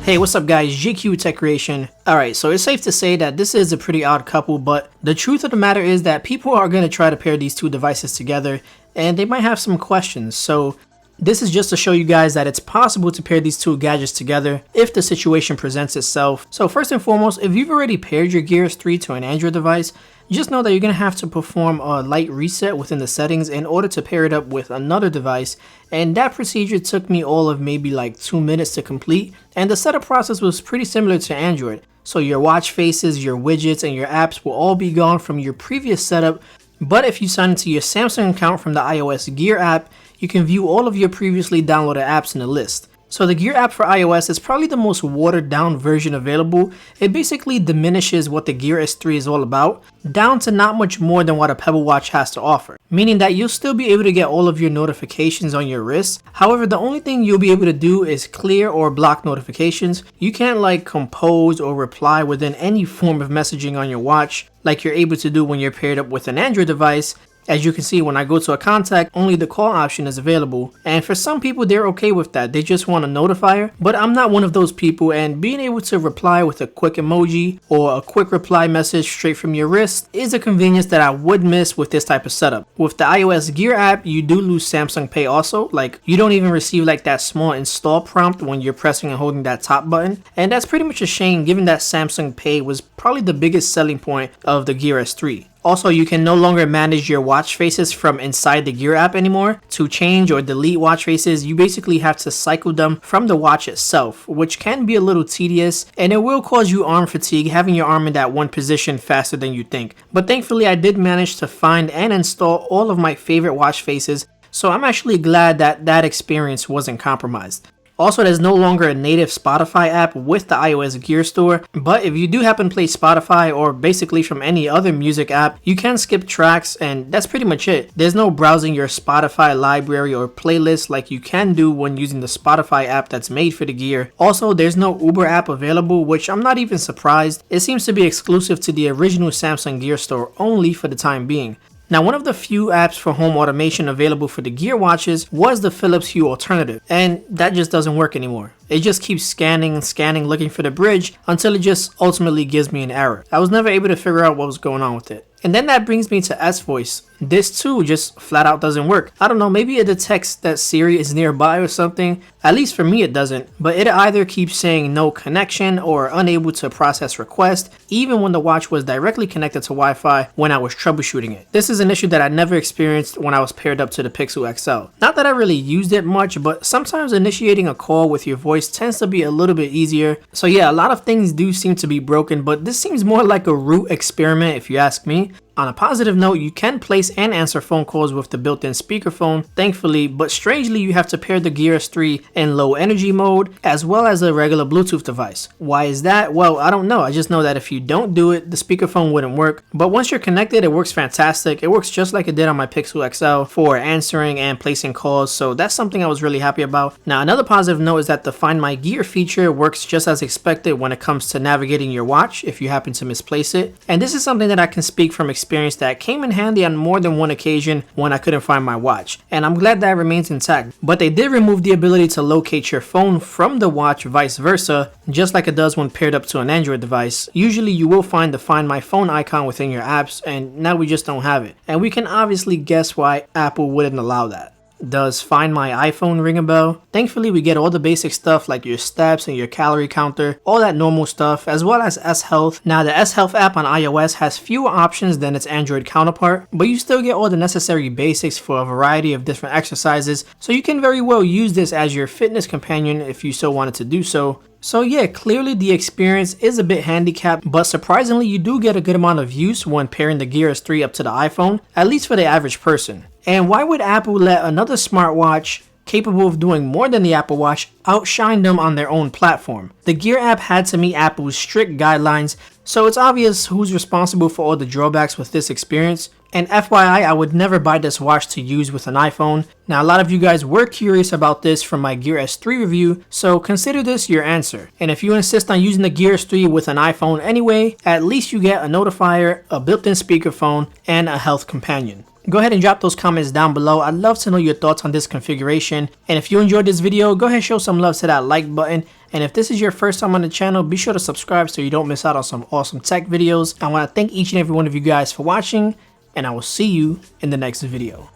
Hey, what's up guys, GQ Tech Creation. Alright, so it's safe to say that this is a pretty odd couple, but the truth of the matter is that people are going to try to pair these two devices together, and they might have some questions. So this is just to show you guys that it's possible to pair these two gadgets together if the situation presents itself. So first and foremost, if you've already paired your Gear S3 to an Android device, just know that you're going to have to perform a light reset within the settings in order to pair it up with another device, and that procedure took me all of maybe like 2 minutes to complete, and the setup process was pretty similar to Android. So your watch faces, your widgets, and your apps will all be gone from your previous setup, but if you sign into your Samsung account from the iOS Gear app, you can view all of your previously downloaded apps in a list. So the Gear app for iOS is probably the most watered down version available. It basically diminishes what the Gear S3 is all about, down to not much more than what a Pebble Watch has to offer. Meaning that you'll still be able to get all of your notifications on your wrist. However, the only thing you'll be able to do is clear or block notifications. You can't like compose or reply within any form of messaging on your watch like you're able to do when you're paired up with an Android device. As you can see, when I go to a contact, only the call option is available, and for some people they're okay with that, they just want a notifier, but I'm not one of those people, and being able to reply with a quick emoji or a quick reply message straight from your wrist is a convenience that I would miss with this type of setup. With the iOS Gear app, you do lose Samsung Pay also, like you don't even receive like that small install prompt when you're pressing and holding that top button, and that's pretty much a shame given that Samsung Pay was probably the biggest selling point of the Gear S3. Also, you can no longer manage your watch faces from inside the Gear app anymore. To change or delete watch faces, you basically have to cycle them from the watch itself, which can be a little tedious, and it will cause you arm fatigue having your arm in that one position faster than you think. But thankfully, I did manage to find and install all of my favorite watch faces, so I'm actually glad that that experience wasn't compromised. Also, there's no longer a native Spotify app with the iOS Gear Store, but if you do happen to play Spotify or basically from any other music app, you can skip tracks, and that's pretty much it. There's no browsing your Spotify library or playlist like you can do when using the Spotify app that's made for the Gear. Also, there's no Uber app available, which I'm not even surprised. It seems to be exclusive to the original Samsung Gear Store only for the time being. Now, one of the few apps for home automation available for the Gear watches was the Philips Hue alternative, and that just doesn't work anymore. It just keeps scanning and scanning looking for the bridge until it just ultimately gives me an error. I was never able to figure out what was going on with it. And then that brings me to S-Voice. This too just flat out doesn't work. I don't know, maybe it detects that Siri is nearby or something. At least for me it doesn't, but it either keeps saying no connection or unable to process request, even when the watch was directly connected to Wi-Fi when I was troubleshooting it. This is an issue that I never experienced when I was paired up to the Pixel XL. Not that I really used it much, but sometimes initiating a call with your voice tends to be a little bit easier. So yeah, a lot of things do seem to be broken, but this seems more like a root experiment if you ask me. On a positive note, you can place and answer phone calls with the built-in speakerphone, thankfully, but strangely you have to pair the Gear S3 in low energy mode as well as a regular Bluetooth device. Why is that? Well, I don't know. I just know that if you don't do it, the speakerphone wouldn't work. But once you're connected, it works fantastic. It works just like it did on my Pixel XL for answering and placing calls, so that's something I was really happy about. Now, another positive note is that the Find My Gear feature works just as expected when it comes to navigating your watch if you happen to misplace it. And this is something that I can speak from experience that came in handy on more than one occasion when I couldn't find my watch, and I'm glad that remains intact. But they did remove the ability to locate your phone from the watch, vice versa, just like it does when paired up to an Android device. Usually you will find the Find My Phone icon within your apps, and now we just don't have it. And we can obviously guess why Apple wouldn't allow that. Does Find My iPhone ring a bell? Thankfully, we get all the basic stuff like your steps and your calorie counter, all that normal stuff, as well as S Health. Now, the S Health app on iOS has fewer options than its Android counterpart, but you still get all the necessary basics for a variety of different exercises, so you can very well use this as your fitness companion if you so wanted to do so. So yeah, clearly the experience is a bit handicapped, but surprisingly you do get a good amount of use when pairing the Gear S3 up to the iPhone, at least for the average person. And why would Apple let another smartwatch capable of doing more than the Apple Watch outshine them on their own platform? The Gear app had to meet Apple's strict guidelines, so it's obvious who's responsible for all the drawbacks with this experience. And FYI, I would never buy this watch to use with an iPhone. Now, a lot of you guys were curious about this from my Gear S3 review, so consider this your answer. And if you insist on using the Gear S3 with an iPhone anyway, at least you get a notifier, a built-in speakerphone, and a health companion. Go ahead and drop those comments down below. I'd love to know your thoughts on this configuration. And if you enjoyed this video, go ahead and show some love to that like button. And if this is your first time on the channel, be sure to subscribe so you don't miss out on some awesome tech videos. I want to thank each and every one of you guys for watching, and I will see you in the next video.